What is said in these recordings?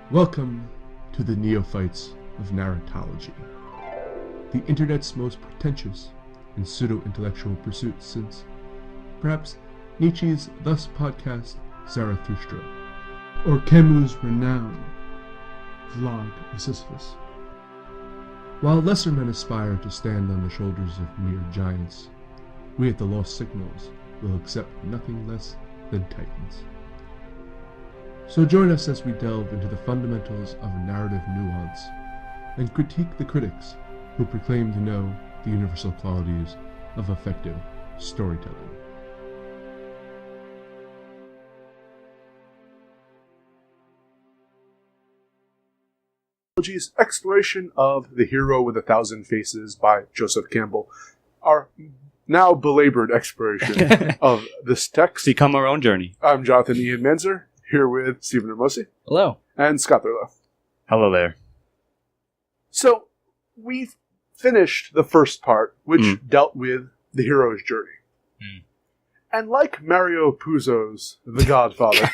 Welcome to the Neophytes of Narratology, the internet's most pretentious and pseudo-intellectual pursuit since, perhaps, Nietzsche's thus podcast Zarathustra, or Camus' renowned Vlog of Sisyphus. While lesser men aspire to stand on the shoulders of mere giants, we at the Lost Signals will accept nothing less than titans. So join us as we delve into the fundamentals of narrative nuance and critique the critics who proclaim to know the universal qualities of effective storytelling. Narratology's exploration of The Hero with a Thousand Faces by Joseph Campbell, our now belabored exploration of this text. Become our own journey. I'm Jonathan Ian Menzer, here with Stephen Ramosi. Hello. And Scott Thurlow. Hello there. So, we've finished the first part, which dealt with the hero's journey. And like Mario Puzo's The Godfather,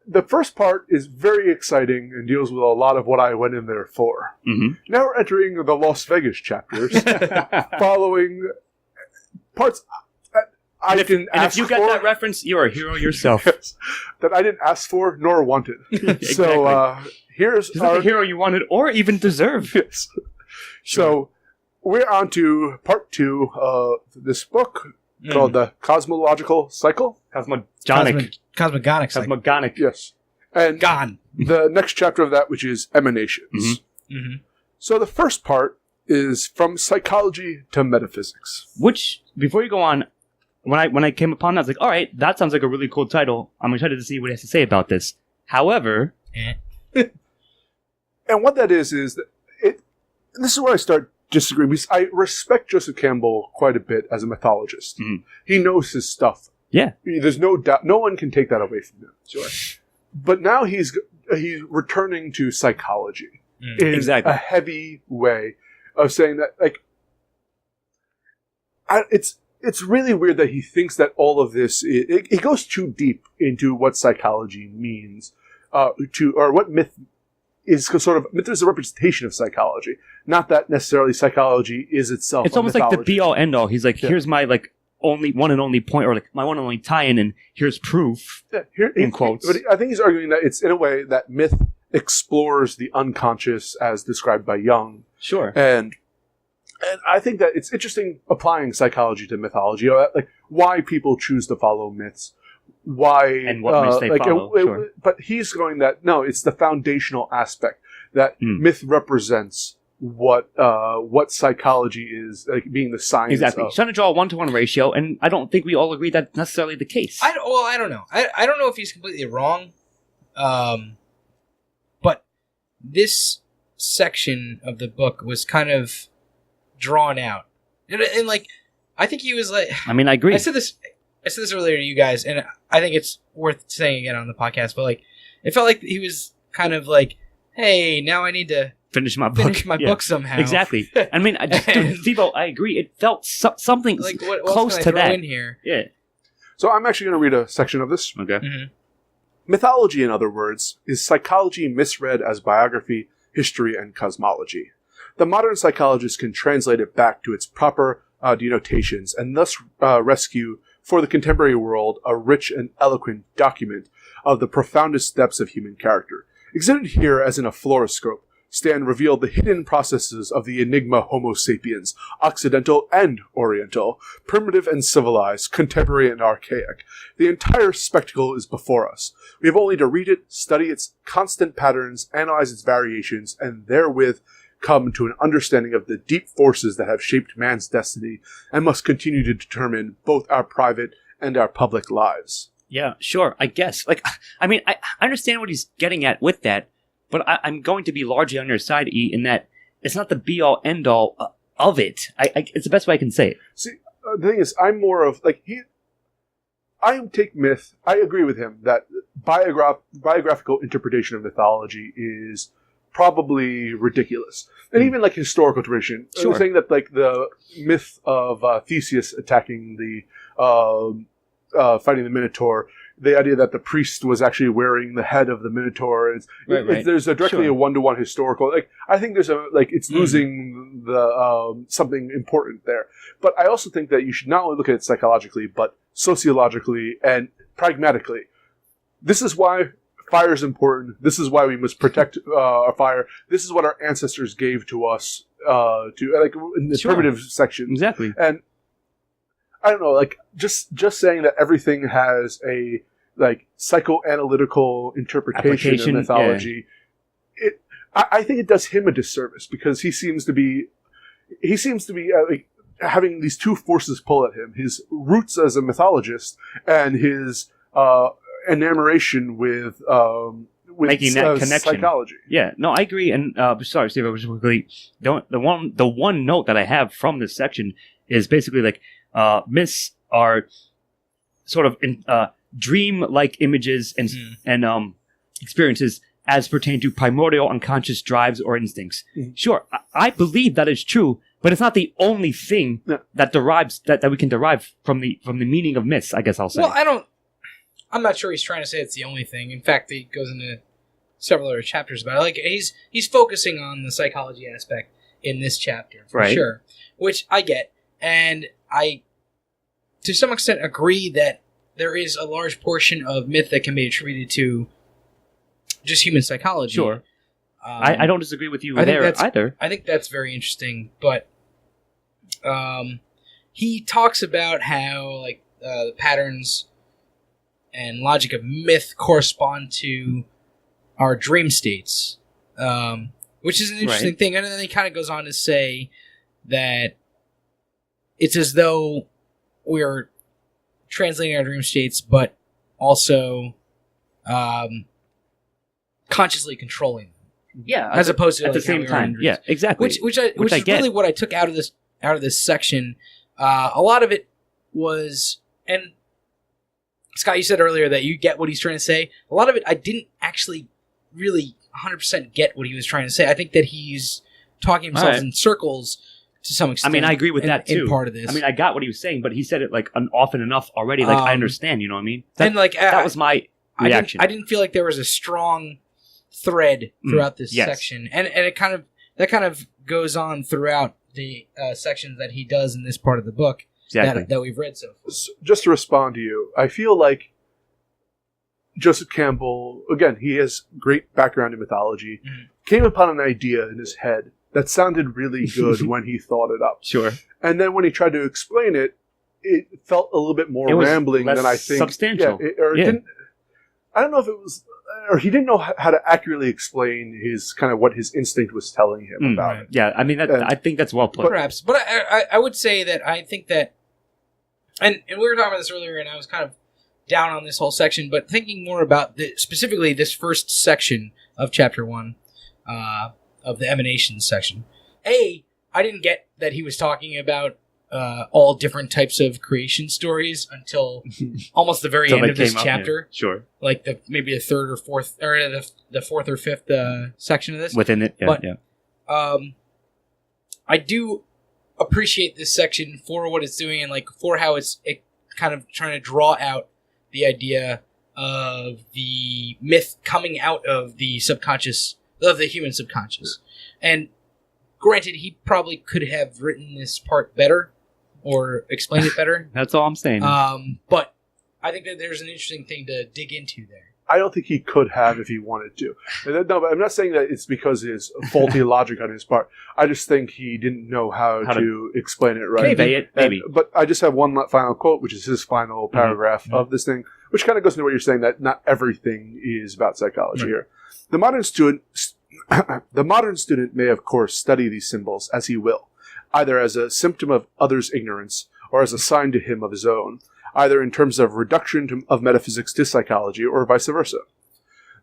the first part is very exciting and deals with a lot of what I went in there for. Now we're entering the Las Vegas chapters, following parts I didn't ask for. If you get that reference, you're a hero yourself. Yes, that I didn't ask for nor wanted. Exactly. So here's Is that the hero you wanted or even deserve? Yes. Sure. So we're on to part 2 of this book called The Cosmological Cycle. Cosmogonic. Cosmogonic. Yes. And Gone. The next chapter of that, which is Emanations. So the first part is From Psychology to Metaphysics. Which, before you go on, when I came upon that, I was like, all right, that sounds like a really cool title. I'm excited to see what he has to say about this. However... And what that is that and this is where I start disagreeing, because I respect Joseph Campbell quite a bit as a mythologist. He knows his stuff. Yeah. There's no doubt. No one can take that away from him. Sure. But now he's returning to psychology in exactly. a heavy way of saying that, like, it's really weird that he thinks that all of this it goes too deep into what psychology means, or what myth is. Sort of myth is a representation of psychology, not that necessarily psychology is itself. It's almost like the be all end all. He's like, here's my only one and only point, or like my one and only tie-in, and here's proof. In quotes. But I think he's arguing that it's in a way that myth explores the unconscious as described by Jung. Sure. And I think that it's interesting applying psychology to mythology, like why people choose to follow myths, why and what myths they follow. Sure. But he's going that no, it's the foundational aspect that myth represents what psychology is, like being the science. Exactly. He's trying to draw a 1-to-1 ratio, and I don't think we all agree that's necessarily the case. I don't know. I don't know if he's completely wrong, but this section of the book was kind of drawn out, and like I think he was like. I mean, I agree. I said this earlier to you guys, and I think it's worth saying again on the podcast. But like, it felt like he was kind of like, "Hey, now I need to finish my book somehow." Exactly. I mean, Steve, I agree. It felt something like what close can I to throw that. in here? Yeah. So I'm actually going to read a section of this. Okay. Mythology, in other words, is psychology misread as biography, history, and cosmology. The modern psychologist can translate it back to its proper denotations and thus rescue for the contemporary world a rich and eloquent document of the profoundest depths of human character. Exhibited here as in a fluoroscope stand revealed the hidden processes of the enigma Homo sapiens, Occidental and Oriental, primitive and civilized, contemporary and archaic. The entire spectacle is before us. We have only to read it, study its constant patterns, analyze its variations, and therewith come to an understanding of the deep forces that have shaped man's destiny and must continue to determine both our private and our public lives. Yeah, sure, I guess. Like, I mean, I understand what he's getting at with that, but I'm going to be largely on your side, E, in that it's not the be-all, end-all of it. It's the best way I can say it. See, the thing is, I'm more of, like, I take myth, I agree with him that biographical interpretation of mythology is probably ridiculous. And even like historical tradition, Sure. saying that like the myth of Theseus attacking the fighting the Minotaur, the idea that the priest was actually wearing the head of the Minotaur, Right. there's directly Sure. a one-to-one historical. Like I think there's it's losing the something important there. But I also think that you should not only look at it psychologically, but sociologically and pragmatically. This is why fire is important. This is why we must protect our fire. This is what our ancestors gave to us in the Sure. primitive section. Exactly. And I don't know, like just saying that everything has a like psychoanalytical interpretation of Application, mythology. I think it does him a disservice because he seems to be like, having these two forces pull at him: his roots as a mythologist and his enamoration with Making that connection. psychology. Yeah, no, I agree. And sorry, Steve, I was quickly. The one note that I have from this section is basically like myths are sort of dream-like images and experiences as pertain to primordial unconscious drives or instincts. Mhm. Sure, I believe that is true, but it's not the only thing No. that derives that we can derive from the meaning of myths. I guess I'll say. Well, I'm not sure he's trying to say it's the only thing. In fact, he goes into several other chapters about it. Like he's focusing on the psychology aspect in this chapter, for Right. sure, which I get, and I, to some extent, agree that there is a large portion of myth that can be attributed to just human psychology. Sure. I don't disagree with you I think there that's- either. I think that's very interesting, but he talks about how like the patterns and logic of myth correspond to our dream states, which is an interesting thing. And then he kind of goes on to say that it's as though we're translating our dream states, but also consciously controlling them. Yeah, As opposed to at the like, how same we are in time. dreams. Yeah, exactly. Which I is get. really what I took out of this section. A lot of it was, and Scott, you said earlier that you get what he's trying to say. A lot of it I didn't actually really 100% get what he was trying to say. I think that he's talking himself Alright. in circles to some I extent. mean, I agree with in- that too. In part of this, I mean, I got what he was saying, but he said it like often enough already. Like I understand, you know what I mean? and like That was my reaction. I didn't feel like there was a strong thread throughout this yes. section, and it kind of goes on throughout the sections that he does in this part of the book Exactly. that we've read so far. Just to respond to you, I feel like Joseph Campbell, again, he has great background in mythology, came upon an idea in his head that sounded really good when he thought it up. Sure. And then when he tried to explain it, it felt a little bit more It was rambling less than I think. substantial. Yeah, it Yeah. didn't. I don't know if it was, or he didn't know how to accurately explain his kind of what his instinct was telling him about it. Yeah, I mean, I think that's well put. Perhaps, but I would say that I think that, and we were talking about this earlier, and I was kind of down on this whole section, but thinking more about specifically this first section of chapter 1 of the Emanations section. I didn't get that he was talking about all different types of creation stories until almost the very Until end they of this came up, chapter. yeah. Sure. Like maybe the third or fourth, or the fourth or fifth section of this. Within it, yeah. But- yeah. I do appreciate this section for what it's doing and like for how it kind of trying to draw out the idea of the myth coming out of the subconscious, of the human subconscious. And granted, he probably could have written this part better or explained it better. That's all I'm saying. But I think that there's an interesting thing to dig into there. I don't think he could have if he wanted to. No, but I'm not saying that it's because it's faulty logic on his part. I just think he didn't know how to explain it right. Convey it, maybe. But I just have one final quote, which is his final paragraph of this thing, which kind of goes into what you're saying, that not everything is about psychology here. The modern student may, of course, study these symbols as he will, either as a symptom of others' ignorance or as a sign to him of his own, either in terms of reduction of metaphysics to psychology or vice versa.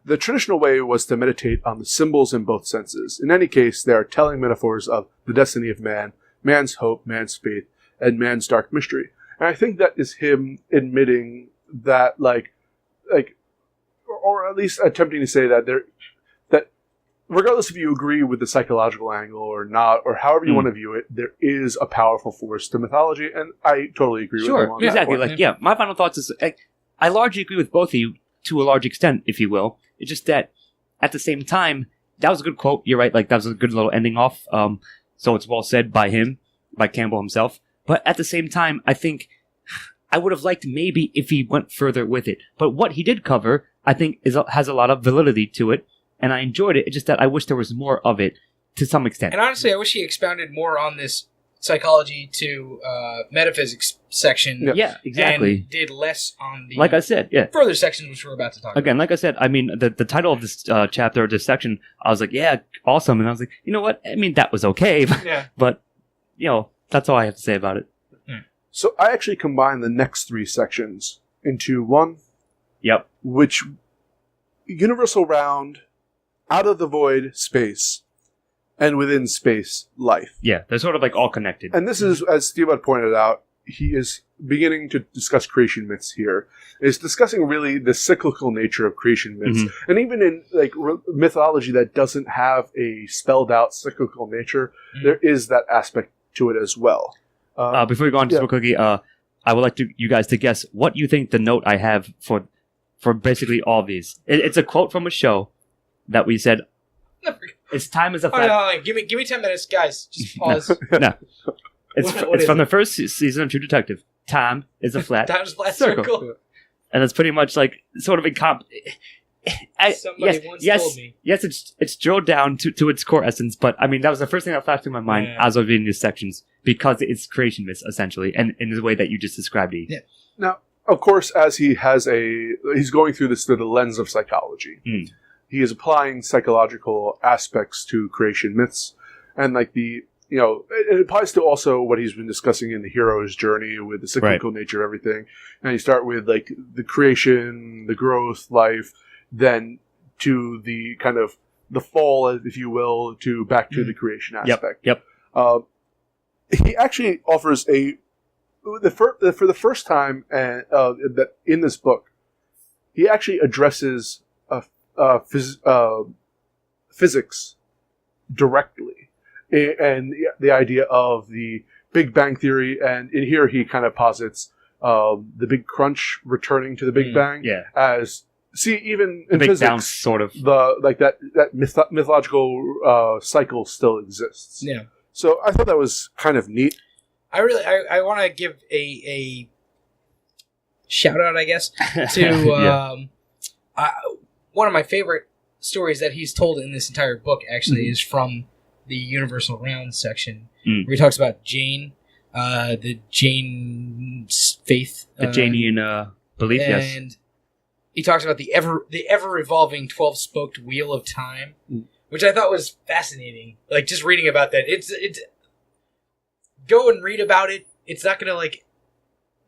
The traditional way was to meditate on the symbols in both senses. In any case, they are telling metaphors of the destiny of man, man's hope, man's faith, and man's dark mystery. And I think that is him admitting that, or at least attempting to say that regardless if you agree with the psychological angle or not, or however you want to view it, there is a powerful force to mythology, and I totally agree with him on exactly. that point. Like, my final thoughts is I largely agree with both of you to a large extent, if you will. It's just that at the same time, that was a good quote. You're right. Like, that was a good little ending off. So it's well said by him, by Campbell himself. But at the same time, I think I would have liked maybe if he went further with it. But what he did cover, I think, has a lot of validity to it, and I enjoyed it. It's just that I wish there was more of it to some extent. And honestly, I wish he expounded more on this psychology to metaphysics section. Yeah, exactly. And did less on the like I said, further sections, which we're about to talk about. Again, like I said, I mean, the title of this chapter, or this section, I was like, yeah, awesome. And I was like, you know what? I mean, that was okay. Yeah. But, that's all I have to say about it. So I actually combined the next 3 sections into one. Yep. Which, universal round, out of the void, space, and within space, life. Yeah, they're sort of like all connected. And this is, as Steve had pointed out, he is beginning to discuss creation myths here. Is discussing really the cyclical nature of creation myths. Mm-hmm. And even in mythology that doesn't have a spelled out cyclical nature, there is that aspect to it as well. Before we go on to quickly, I would like you guys to guess what you think the note I have for basically all of these. It's a quote from a show that we said, "It's time is a flat." No, give me 10 minutes, guys. Just pause. No, it's What is from it? the first season of True Detective. Time is a flat Time's a flat circle. and it's pretty much like sort of Somebody once told me. Yes, it's drilled down to its core essence, but I mean that was the first thing that flashed through my mind as I was reading these sections, because it's creation myths essentially, and in the way that you just described it. Yeah. Now, of course, as he's going through this through the lens of psychology. He is applying psychological aspects to creation myths, and like it applies to also what he's been discussing in the hero's journey with the cyclical nature of everything. And you start with like the creation, the growth, life, then to the kind of the fall, if you will, to back to the creation aspect. Yep. He actually offers for the first time that in this book, he actually addresses physics directly, and the idea of the Big Bang Theory, and in here he kind of posits the Big Crunch returning to the Big Bang as even in Big physics, bounce, sort of that mythological cycle still exists. Yeah. So I thought that was kind of neat. I want to give a shout out, I guess, to one of my favorite stories that he's told in this entire book. Actually, is from the Universal Round section, where he talks about Jane, the Jane faith, the Janian belief. And he talks about the ever evolving 12-spoked wheel of time, which I thought was fascinating. Like, just reading about that, it's go and read about it. It's not going to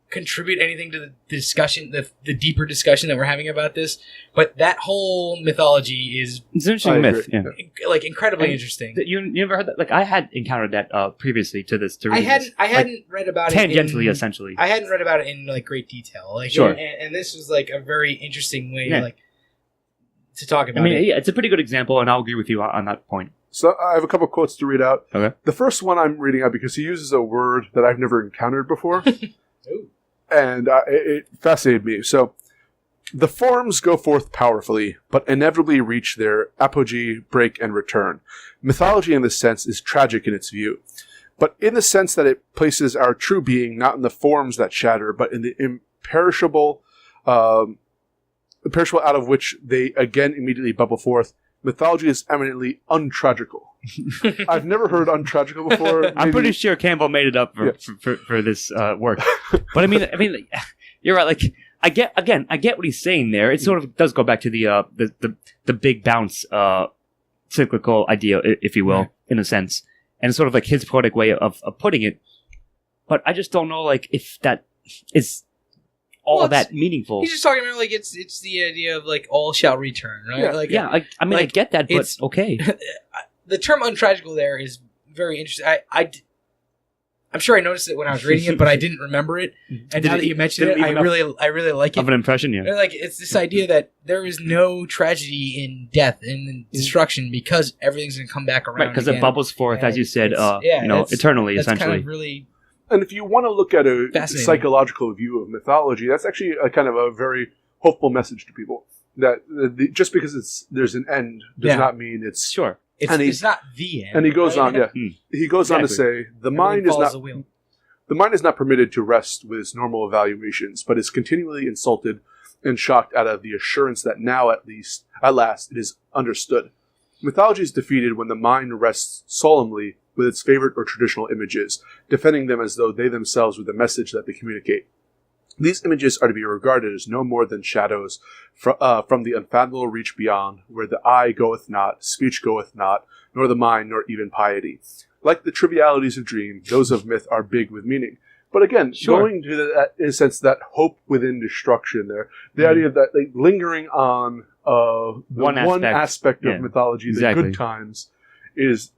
contribute anything to the discussion, the deeper discussion that we're having about this. But that whole mythology is it's an interesting myth. Yeah. Incredibly interesting. You never heard that? Like, I had encountered that previously to this. I hadn't read about it tangentially, essentially. I hadn't read about it in great detail. Sure. And this was a very interesting way to talk about it. I mean, it's a pretty good example, and I'll agree with you on that point. So I have a couple quotes to read out. Okay. The first one I'm reading out because he uses a word that I've never encountered before. Ooh. And it fascinated me. So, the forms go forth powerfully, but inevitably reach their apogee, break, and return. Mythology in this sense is tragic in its view, but in the sense that it places our true being not in the forms that shatter, but in the imperishable out of which they again immediately bubble forth. Mythology is eminently untragical. I've never heard untragical before. I'm pretty sure Campbell made it up for this work. But I mean, you're right. Like, I get what he's saying there. It sort of does go back to the big bounce cyclical idea, if you will, in a sense, and it's sort of like his poetic way of putting it. But I just don't know, if that is all that meaningful. He's just talking about it's the idea of all shall return, right? Yeah. I get that, but okay. The term untragical there is very interesting. I'm sure I noticed it when I was reading it, but I didn't remember it. And now that you mentioned it, I really like it. Of an impression, yeah. Like, it's this idea that there is no tragedy in death and in destruction because everything's going to come back around. Right, because it bubbles forth, as you said, eternally, that's essentially. Kind of really. And if you want to look at a psychological view of mythology, that's actually a kind of a very hopeful message to people. That just because there's an end does not mean it's sure. It's not the end. And he goes on, he goes on to say the mind is not permitted to rest with its normal evaluations, but is continually insulted and shocked out of the assurance that now at last it is understood. Mythology is defeated when the mind rests solemnly with its favorite or traditional images, defending them as though they themselves were the message that they communicate. These images are to be regarded as no more than shadows from the unfathomable reach beyond, where the eye goeth not, speech goeth not, nor the mind, nor even piety. Like the trivialities of dream, those of myth are big with meaning. But again, going to that, in a sense, that hope within destruction there, the idea of that lingering on the one aspect of mythology, the good times, is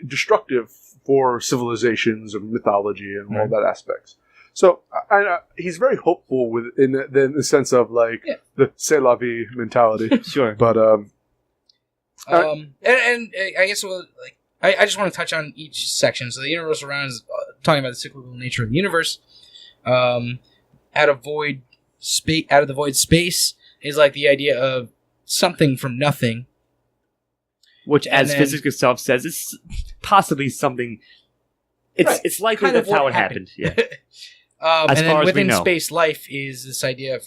destructive for civilizations of mythology and all that aspects. So he's very hopeful in the sense of the c'est la vie mentality. Sure, but and I guess I just want to touch on each section. So the universal round is talking about the cyclical nature of the universe. Out of the void space is like the idea of something from nothing, which, as physics itself says, is possibly something. It's likely that's how it happened. Yeah. And then within space, life is this idea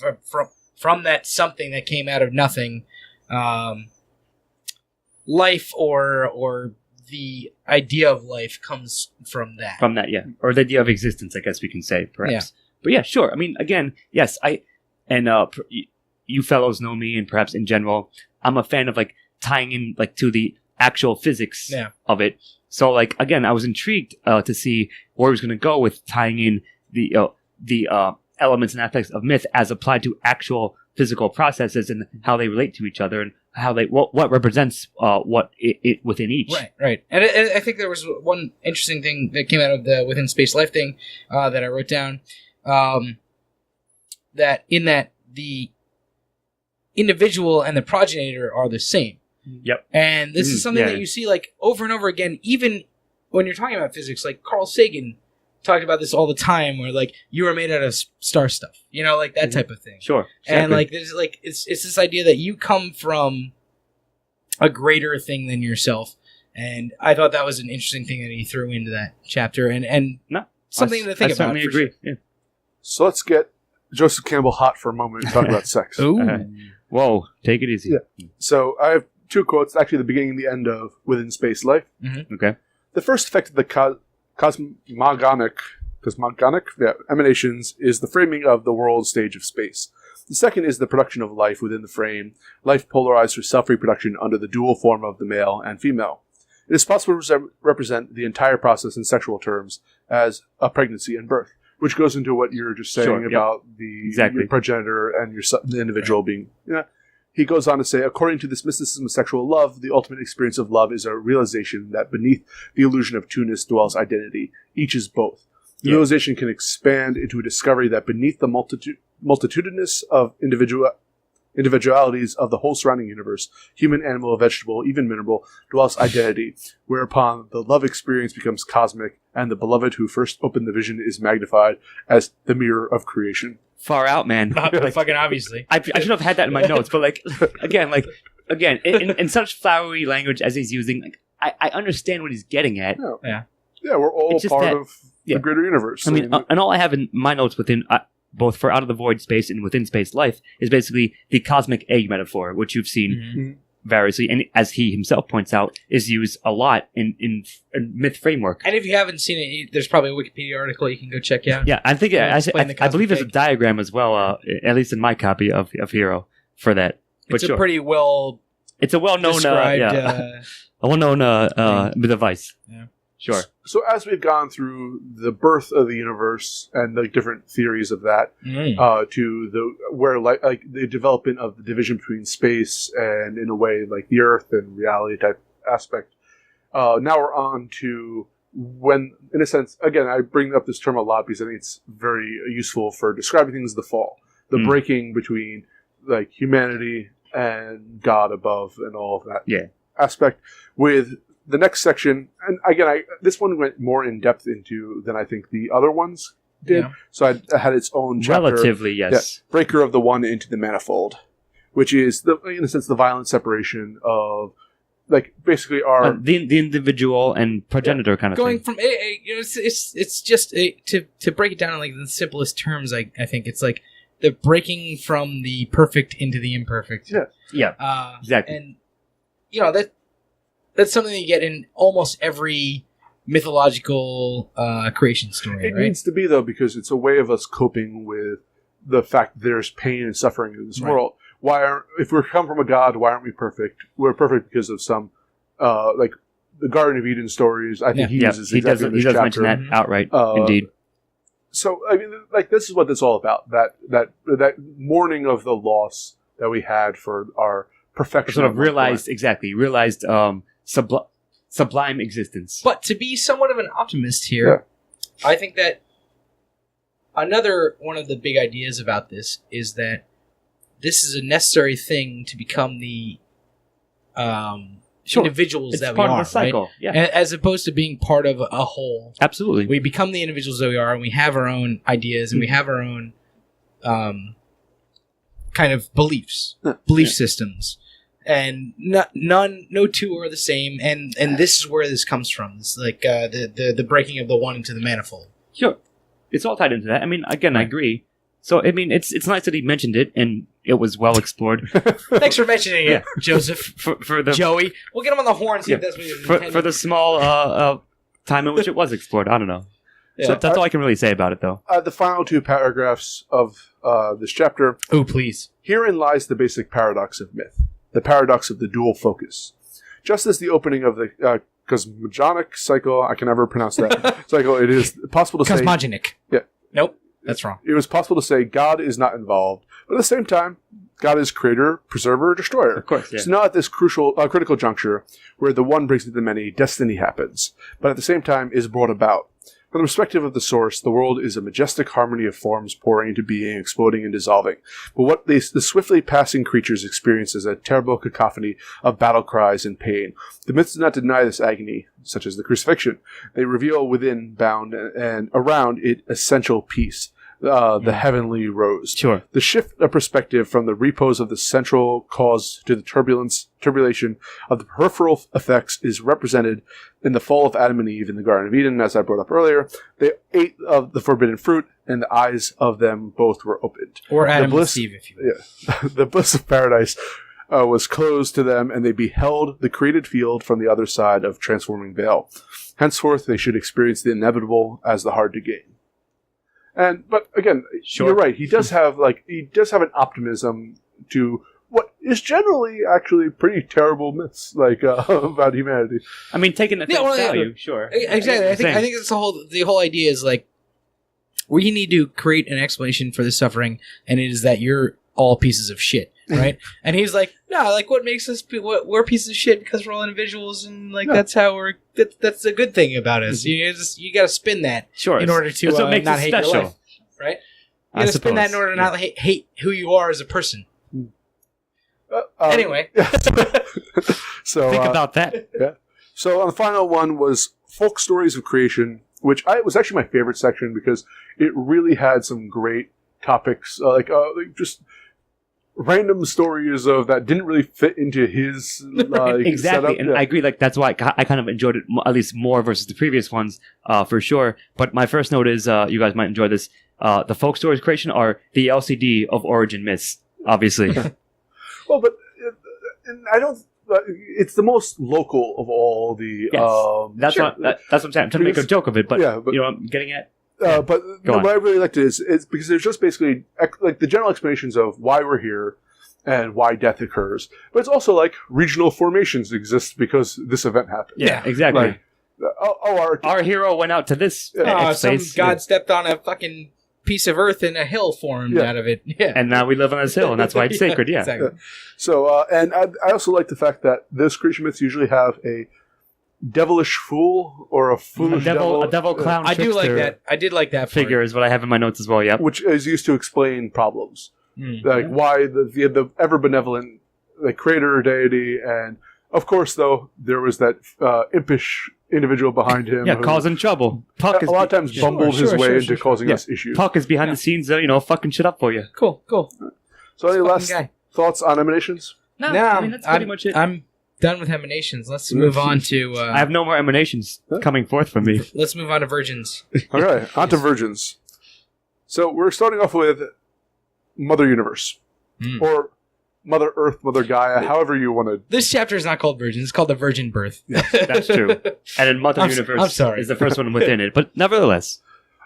from that something that came out of nothing. Life or the idea of life comes from that. From that, yeah. Or the idea of existence, I guess we can say, perhaps. Yeah. But yeah, sure. I mean, again, yes, you fellows know me, and perhaps in general, I'm a fan of tying in to the actual physics of it. So again, I was intrigued to see where he was going to go with tying in the elements and aspects of myth as applied to actual physical processes and how they relate to each other and how what represents what it within each. Right. And I think there was one interesting thing that came out of the within space life thing that I wrote down. That the individual and the progenitor are the same. Yep. And this is something that you see over and over again, even when you're talking about physics. Carl Sagan talked about this all the time, where you are made out of star stuff, that type of thing. Sure. Exactly. And there's it's this idea that you come from a greater thing than yourself. And I thought that was an interesting thing that he threw into that chapter, and something to think about. I certainly agree. Sure. Yeah. So let's get Joseph Campbell hot for a moment and talk about sex. Ooh. Whoa, take it easy. Yeah. So I have two quotes, actually the beginning and the end of Within Space Life. Mm-hmm. Okay. The first effect of the cosmogonic emanations is the framing of the world stage of space. The second is the production of life within the frame, life polarized for self-reproduction under the dual form of the male and female. It is possible to represent the entire process in sexual terms as a pregnancy and birth, which goes into what you're just saying about your progenitor and the individual being... He goes on to say, according to this mysticism of sexual love, the ultimate experience of love is a realization that beneath the illusion of two-ness dwells identity. Each is both. The realization can expand into a discovery that beneath the multitudinous of individualities of the whole surrounding universe, human, animal, vegetable, even mineral, dwells identity, whereupon the love experience becomes cosmic, and the beloved who first opened the vision is magnified as the mirror of creation. Far out, man. Fucking obviously. I should have had that in my notes, but again, in such flowery language as he's using, I understand what he's getting at. Yeah, we're all part of the greater universe. I mean, and all I have in my notes within both for Out of the Void Space and Within Space Life is basically the cosmic egg metaphor, which you've seen variously, and as he himself points out, is used a lot in myth framework. And if you haven't seen it, there's probably a Wikipedia article you can go check out. Yeah, I think I believe there's a diagram as well, at least in my copy of Hero for that. But it's a pretty well. It's a well-known, a well-known device. Yeah. Sure. So as we've gone through the birth of the universe and the different theories of that, to the development of the division between space and, in a way, the Earth and reality type aspect, now we're on to when, in a sense, again, I bring up this term a lot because I think it's very useful for describing things as the fall. The breaking between like humanity and God above and all of that aspect. With the next section, and again, this one went more in depth into than I think the other ones did. Yeah. So I had its own chapter. Relatively, yes. Yeah, breaker of the one into the manifold, which is, in a sense, the violent separation of, like, basically our... the individual and progenitor kind of going thing. From, it's just, to break it down in, like, the simplest terms, I think it's, like, the breaking from the perfect into the imperfect. Yeah, exactly. And, that's something that you get in almost every mythological creation story, It needs to be, though, because it's a way of us coping with the fact that there's pain and suffering in this world. If we come from a god, why aren't we perfect? We're perfect because of some, like, the Garden of Eden stories. I think he uses exactly this chapter. Mention that outright, indeed. So, I mean, like, this is what it's all about. That mourning of the loss that we had for our perfection. Sort of realized sublime existence. But to be somewhat of an optimist here, I think that another one of the big ideas about this is that this is a necessary thing to become the individuals that we are, part of the cycle. Right? Yeah. As opposed to being part of a whole. Absolutely. We become the individuals that we are, and we have our own ideas, and we have our own kind of beliefs, belief systems. And no two are the same, and this is where this comes from. It's like the breaking of the one into the manifold. Sure, it's all tied into that. I mean, again, I agree. So, I mean, it's nice that he mentioned it, and it was well explored. Thanks for mentioning it, Joseph. for the Joey, we'll get him on the horn. See if that's what he intended. For the small time in which it was explored. I don't know. Yeah. So that's all I can really say about it, though. The final two paragraphs of this chapter. Oh, please. Herein lies the basic paradox of myth. The paradox of the dual focus. Just as the opening of the cosmogonic cycle, I can never pronounce that cycle, it is possible to say... Cosmogonic. Yeah. Nope, that's wrong. It was possible to say God is not involved, but at the same time, God is creator, preserver, destroyer. Of course, yeah. So now at this critical juncture, where the one brings into the many, destiny happens, but at the same time is brought about. From the perspective of the source, the world is a majestic harmony of forms pouring into being, exploding, and dissolving. But what the swiftly passing creatures experience is a terrible cacophony of battle cries and pain. The myths do not deny this agony, such as the crucifixion. They reveal within, bound, and around it essential peace, the heavenly rose. Sure. The shift of perspective from the repose of the central cause to the turbulation of the peripheral effects is represented in the fall of Adam and Eve in the Garden of Eden, as I brought up earlier. They ate of the forbidden fruit, and the eyes of them both were opened. Or Adam and Eve, if you will. Yeah. The bliss of paradise was closed to them, and they beheld the created field from the other side of transforming veil. Henceforth, they should experience the inevitable as the hard to gain. But again, You're right. He does have an optimism to what is generally actually pretty terrible myths about humanity. I mean, taking the face value, sure. Exactly. I think that's the whole idea is like we need to create an explanation for the suffering, and it is that you're all pieces of shit, right? And he's like, no, like what makes us we're pieces of shit because we're all individuals, and that's how that's the good thing about us. Mm-hmm. You got to spin that in order to not hate your life, right? You got to spin that in order to not hate who you are as a person. Anyway, so think about that. Yeah. So the final one was folk stories of creation, which was actually my favorite section because it really had some great topics, like just random stories that didn't really fit into his exactly setup. And I agree, like that's why I kind of enjoyed it at least more versus the previous ones, for sure. But my first note is you guys might enjoy this. The folk stories creation are the LCD of origin myths, obviously. Well, but I don't. It's the most local of all the. Yes. That's what I'm saying. I'm trying to make a joke of it, but, you know what I'm getting at. But what I really liked is because there's just basically like the general explanations of why we're here and why death occurs. But it's also like regional formations exist because this event happened. Yeah, exactly. Like, our hero went out to this some god stepped on a fucking piece of earth and a hill formed out of it. Yeah. And now we live on this hill, and that's why it's sacred. Yeah. Exactly. So, and I also like the fact that those creation myths usually have devilish fool or a foolish devil. A devil clown I do like trickster that. I did like that part. figure is what I have in my notes as well, yep. which is used to explain problems. Like why the ever benevolent creator or deity, and of course though there was that impish individual behind him. Yeah, who causing trouble. Puck a lot of times bumbled his way into causing us issues. Puck is behind the scenes, fucking shit up for you. Cool. So any Fucking last guy. thoughts on Emanations? No, I mean, that's pretty much it. I'm done with Emanations. Let's move on to... I have no more emanations coming forth from me. Let's move on to Virgins. All right, on to Virgins. So we're starting off with Mother Universe. Or Mother Earth, Mother Gaia, however you want to... This chapter is not called Virgins. It's called the Virgin Birth. That's true. And then Mother I'm Universe sorry. is the first one within it. But nevertheless...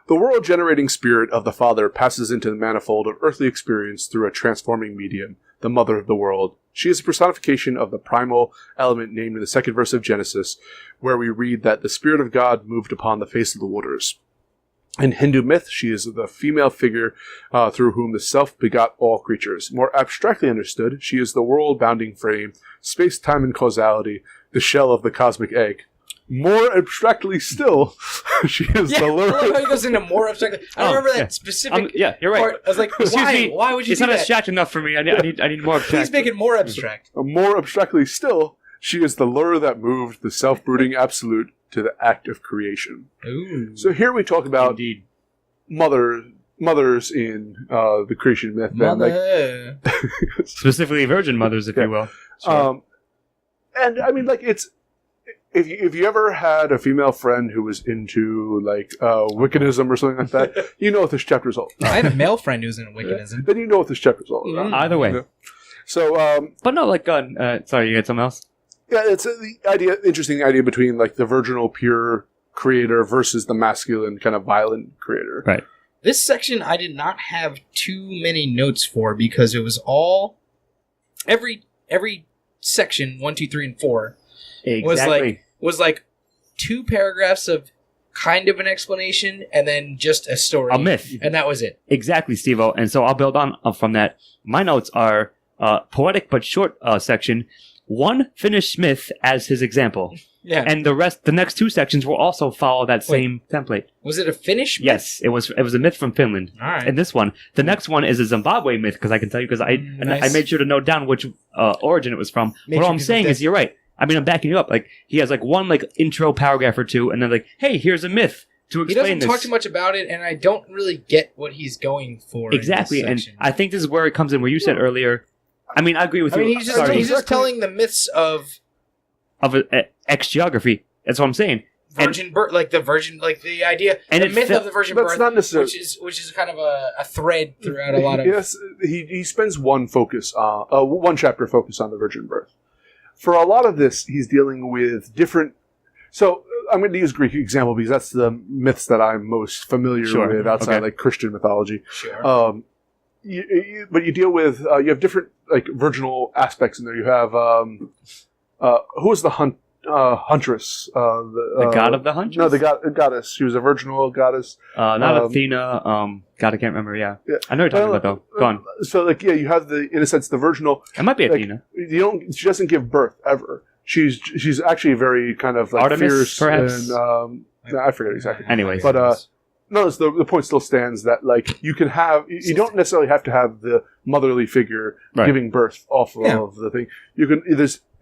The world-generating spirit of the Father passes into the manifold of earthly experience through a transforming medium, the Mother of the world. She is a personification of the primal element named in the second verse of Genesis, where we read that the Spirit of God moved upon the face of the waters. In Hindu myth, she is the female figure through whom the self begot all creatures. More abstractly understood, she is the world-bounding frame, space-time and causality, the shell of the cosmic egg. More abstractly still, she is the lure. I love how he goes into more abstract. I don't remember that specific you're right. part. I was like, Excuse why? me, Why would you it's do not that? abstract enough for me. I need more abstract. Please make it more abstract. More abstractly still, she is the lure that moved the self-brooding absolute to the act of creation. Ooh. So here we talk about Indeed. mothers in the creation myth. Mother. Specifically virgin mothers, if you will. And I mean, it's if you ever had a female friend who was into Wiccanism or something like that, you know what this chapter is all about. I had a male friend who's in Wiccanism. Then you know what this chapter is all about. Either way. Yeah. So, But no, sorry, you had something else? yeah, it's the interesting idea between the virginal pure creator versus the masculine kind of violent creator. Right. This section I did not have too many notes for because it was all every section 1, 2, 3, and 4 Exactly. was like 2 paragraphs of kind of an explanation and then just a story, A myth. and that was it. Exactly, Steve-O. And so I'll build on from that. My notes are poetic but short section. 1, finish Smith as his example. Yeah. And the next 2 sections will also follow that same template. Was it a Finnish myth? Yes, it was a myth from Finland. All right. And this one, the next one is a Zimbabwe myth, because I can tell you, because I Nice. made sure to note down which origin it was from. But all I'm saying is, you're right. I mean, I'm backing you up. He has one intro paragraph or 2, and then hey, here's a myth to He explain doesn't this. talk too much about it, and I don't really get what he's going for. Exactly, in and this section. I think this is where it comes in, where you said earlier. I mean, I agree with you. he's just telling the myths of X geography. That's what I'm saying. virgin birth, the virgin, the idea, And the it myth felt- of the virgin That's birth, not necessarily... which is kind of a thread throughout a lot of. Yes, he spends one chapter focus on the virgin birth. For a lot of this, he's dealing with different... So, I'm going to use Greek example because that's the myths that I'm most familiar with outside Christian mythology. Sure. But you deal with... you have different virginal aspects in there. You have... who was the huntress? The god of the hunt? No, the goddess. She was a virginal goddess. Not Athena. God, I can't remember. Yeah. I know what you're talking about, though. Go on. So, you have in a sense, the virginal... It might be Athena. She doesn't give birth ever. She's actually very kind of Artemis, fierce, perhaps? and I forget exactly. Anyways. But no, the point still stands that you can have you don't necessarily have to have the motherly figure giving birth off of the thing. You can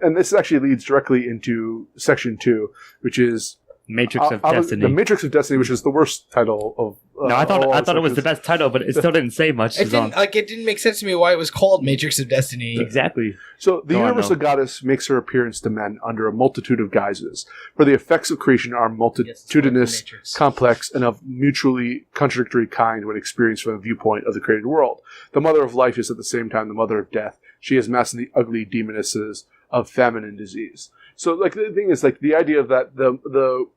and this actually leads directly into section 2, which is Matrix of Destiny. The Matrix of Destiny, which is the worst title of. No, I thought it was the best title, but it still didn't say much. It didn't make sense to me why it was called Matrix of Destiny. Exactly. So the universal goddess makes her appearance to men under a multitude of guises, for the effects of creation are multitudinous, complex, and of mutually contradictory kind when experienced from the viewpoint of the created world. The mother of life is at the same time the mother of death. She has mastered the ugly demonesses of famine and disease. So the thing is the idea of that the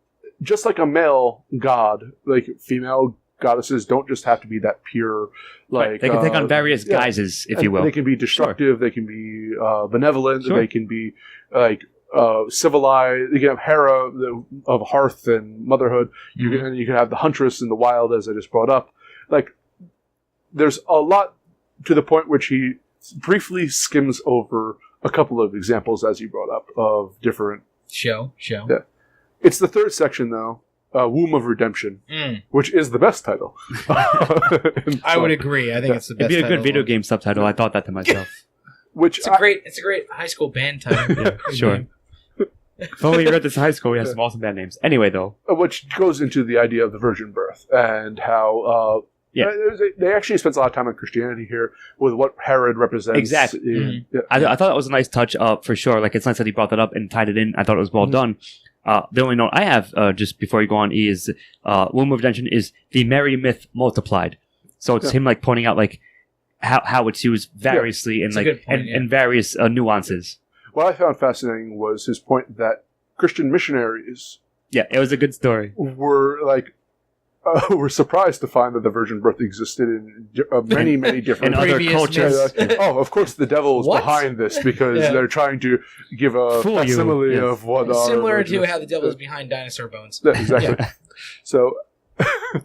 just like a male god, female goddesses don't just have to be that pure, they can take on various guises, if you will. They can be destructive. They can be benevolent. Sure. They can be civilized. You can have Hera of hearth and motherhood. Mm-hmm. You can have the huntress in the wild, as I just brought up. There's a lot to the point which he briefly skims over a couple of examples, as you brought up, of different. Show. Yeah. It's the third section, though, Womb of Redemption, which is the best title. I would agree. I think it's the best. It'd be a good title. video game subtitle. I thought that to myself. Which It's a great high school band title. Yeah, sure. If only you read this in high school, we have some awesome band names. Anyway, though. which goes into the idea of the virgin birth and how they actually spent a lot of time on Christianity here with what Herod represents. Exactly. I thought that was a nice touch, for sure. Like, it's nice that he brought that up and tied it in. I thought it was well done. The only note I have, just before you go on, is Womb of Redemption is the Mary myth multiplied. So it's him, like, pointing out, like, how it's used variously and, like, and various nuances. What I found fascinating was his point that Christian missionaries Yeah, it was a good story. were were surprised to find that the virgin birth existed in many, many different In other Previous cultures. myths. of course, the devil is What? behind this because Yeah. they're trying to give a Fool you. facsimile Yes. of what our Similar virgin to is. how the devil is behind dinosaur bones. Yeah, exactly. So,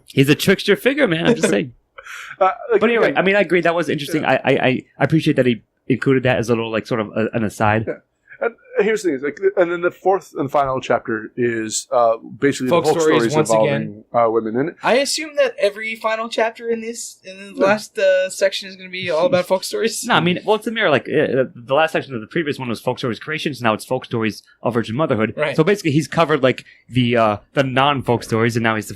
He's a trickster figure, man. I'm just saying. But anyway, I mean, I agree. That was interesting. Yeah. I appreciate that he included that as a little, like, sort of an aside. Yeah. And here's the thing: and then the fourth and final chapter is basically Folk the folk stories stories once involving women in it. I assume that every final chapter in the last section is going to be all about folk stories. No, I mean, well, it's a mirror. Like, the last section of the previous one was folk stories creations. Now it's folk stories of virgin motherhood. Right. So basically, he's covered, like, the non-folk stories, and now he's,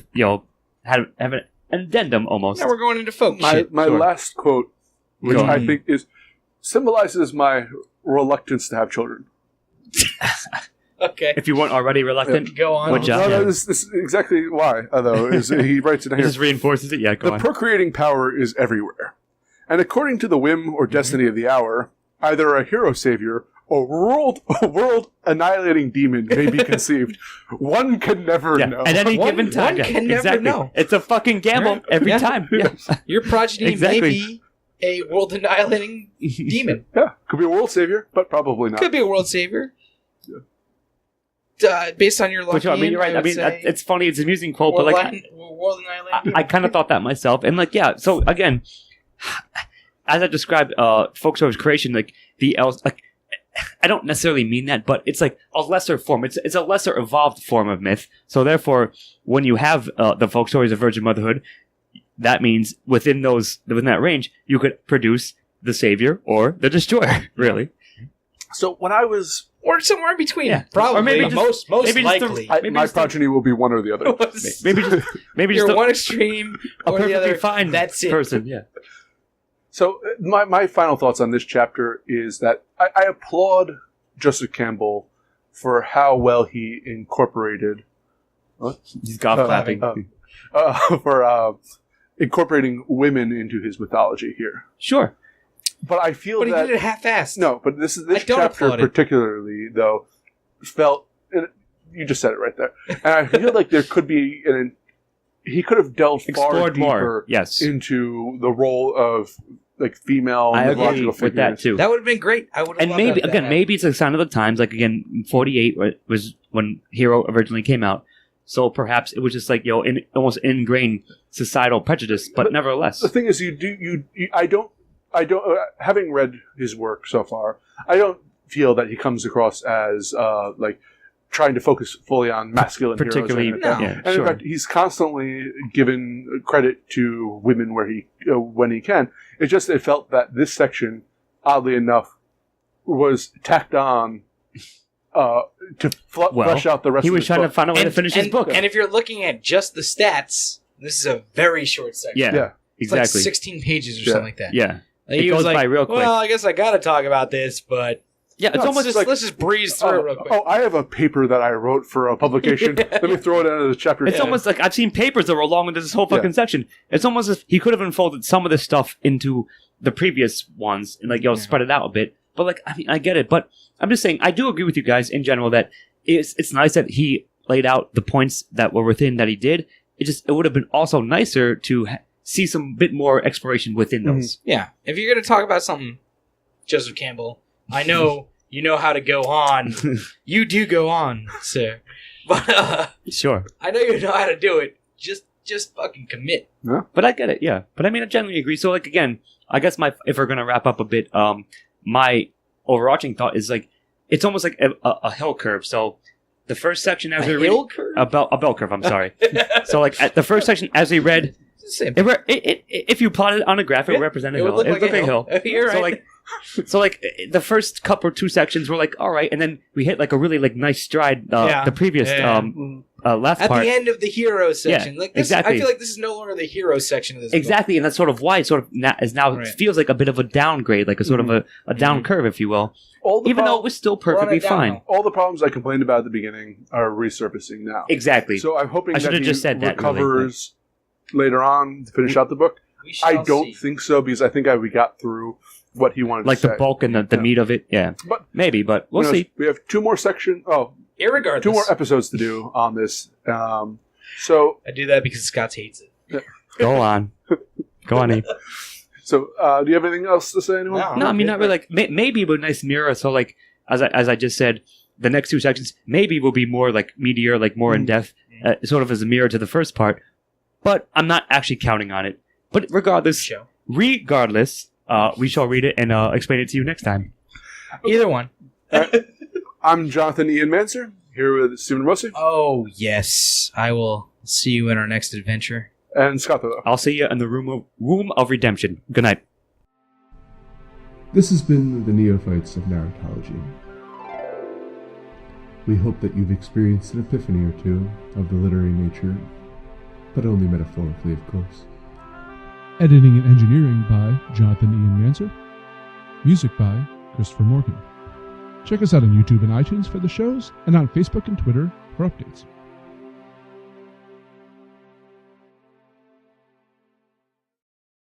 have an addendum almost. Now we're going into folk My shit. my Sure. last quote, which Go I on. think symbolizes my reluctance to have children. Okay. If you weren't already reluctant, Go on. What job? No, Yeah. this is exactly why. Though is he writes it it here. just reinforces it. Yeah, go The on. procreating power is everywhere, and according to the whim or destiny of the hour, either a hero savior or world annihilating demon may be conceived. One can never Yeah, know. at any One- given time. one yeah, can never exactly. know. It's a fucking gamble Right. every Yeah. time. Yeah. Your progeny Exactly. may be a world annihilating demon. Yeah, could be a world savior, but probably not. Could be a world savior. Based on your luck, Which, I mean, you're right. I mean, it's funny. It's an amusing quote, but, like, world annihilating. I kind of thought that myself. And, like, yeah, so again, as I described folk stories creation, like, I don't necessarily mean that, but it's like a lesser form. It's a lesser evolved form of myth. So therefore, when you have the folk stories of virgin motherhood, that means within that range, you could produce the savior or the destroyer, really. So when I was, or somewhere in between. Yeah. Probably. Or maybe most maybe just likely. Maybe my just progeny will be one or the other. maybe You're just one extreme a or the perfectly other. fine That's it. person. Yeah. So my final thoughts on this chapter is that I applaud Joseph Campbell for how well he incorporated. What? He's golf clapping. For incorporating women into his mythology here. Sure. But I feel But he that did it half-assed. no, but this I don't chapter applaud it. particularly though felt. You just said it right there, and I feel like there could be he could have delved far Explored deeper more. Yes. into the role of like female I agree mythological figures. with that too. That would have been great. I would have And loved maybe that. again, maybe it's a sign of the times. Like again, 48 was when Hero originally came out. So perhaps it was just like almost ingrained societal prejudice, but nevertheless, The thing is, I don't, having read his work so far, I don't feel that he comes across as like trying to focus fully on masculine particularly, heroes. And, No. yeah, and sure. in fact, he's constantly given credit to women where when he can. It's just it felt that this section, oddly enough, was tacked on to flesh out the rest. He of was his trying to book. find a way to finish his book. And if you're looking at just the stats, this is a very short section. Yeah, Yeah. It's like exactly. 16 pages or Yeah. something like that. Yeah, Like, It he was goes like, by real quick. Well, I guess I got to talk about this, but yeah. It's No, almost it's like- let's just breeze through it real quick. I have a paper that I wrote for a publication. Let me throw it into the chapter. It's almost like I've seen papers that were longer than this whole fucking section. It's almost as if he could have unfolded some of this stuff into the previous ones and spread it out a bit. But like, I mean, I get it. But I'm just saying, I do agree with you guys in general that it's nice that he laid out the points that were within that he did. It would have been also nicer to see some bit more exploration within those. Yeah. If you're going to talk about something, Joseph Campbell, I know you know how to go on. You do go on, sir. But Sure. I know you know how to do it. Just fucking commit. But I get it, yeah. But I mean, I generally agree. So, like, again, I guess if we're going to wrap up a bit, my overarching thought is, like, it's almost like a hill curve. So, the first section as we A read hill curve? a bell curve. I'm sorry. So like at the first section as we read, Same. if you plotted it on a graph, it would represent a hill. It would look like a hill. You're right. So like the first couple or two sections were like all right, and then we hit like a really like nice stride. The previous last at part the end of the hero section, like this, exactly. I feel like this is no longer the hero section of this. Exactly, and that's sort of why it sort of it feels like a bit of a downgrade, like a sort of a down curve, if you will. Even though it was still perfectly fine. All the problems I complained about at the beginning are resurfacing now. Exactly. So I'm hoping I should that have just said that recovers later on to finish out the book. I don't think so because I think we got through what he wanted to say. Like the bulk and the meat of it, but maybe, but we'll see. We have two more sections. Irregardless. 2 more episodes to do on this. So I do that because Scott hates it. Go on, Eve. So, do you have anything else to say, anyone? No, I mean not really. Like maybe with nice mirror. So like as I just said, the next 2 sections maybe will be more like meatier, like more in depth, sort of as a mirror to the first part. But I'm not actually counting on it. But regardless, we shall read it and explain it to you next time. Either one. I'm Jonathan Ian Manser, here with Stephen Rossi. Oh, yes. I will see you in our next adventure. And Scott Thoreau. I'll see you in the room of redemption. Good night. This has been the Neophytes of Narratology. We hope that you've experienced an epiphany or two of the literary nature, but only metaphorically, of course. Editing and engineering by Jonathan Ian Manser. Music by Christopher Morgan. Check us out on YouTube and iTunes for the shows, and on Facebook and Twitter for updates.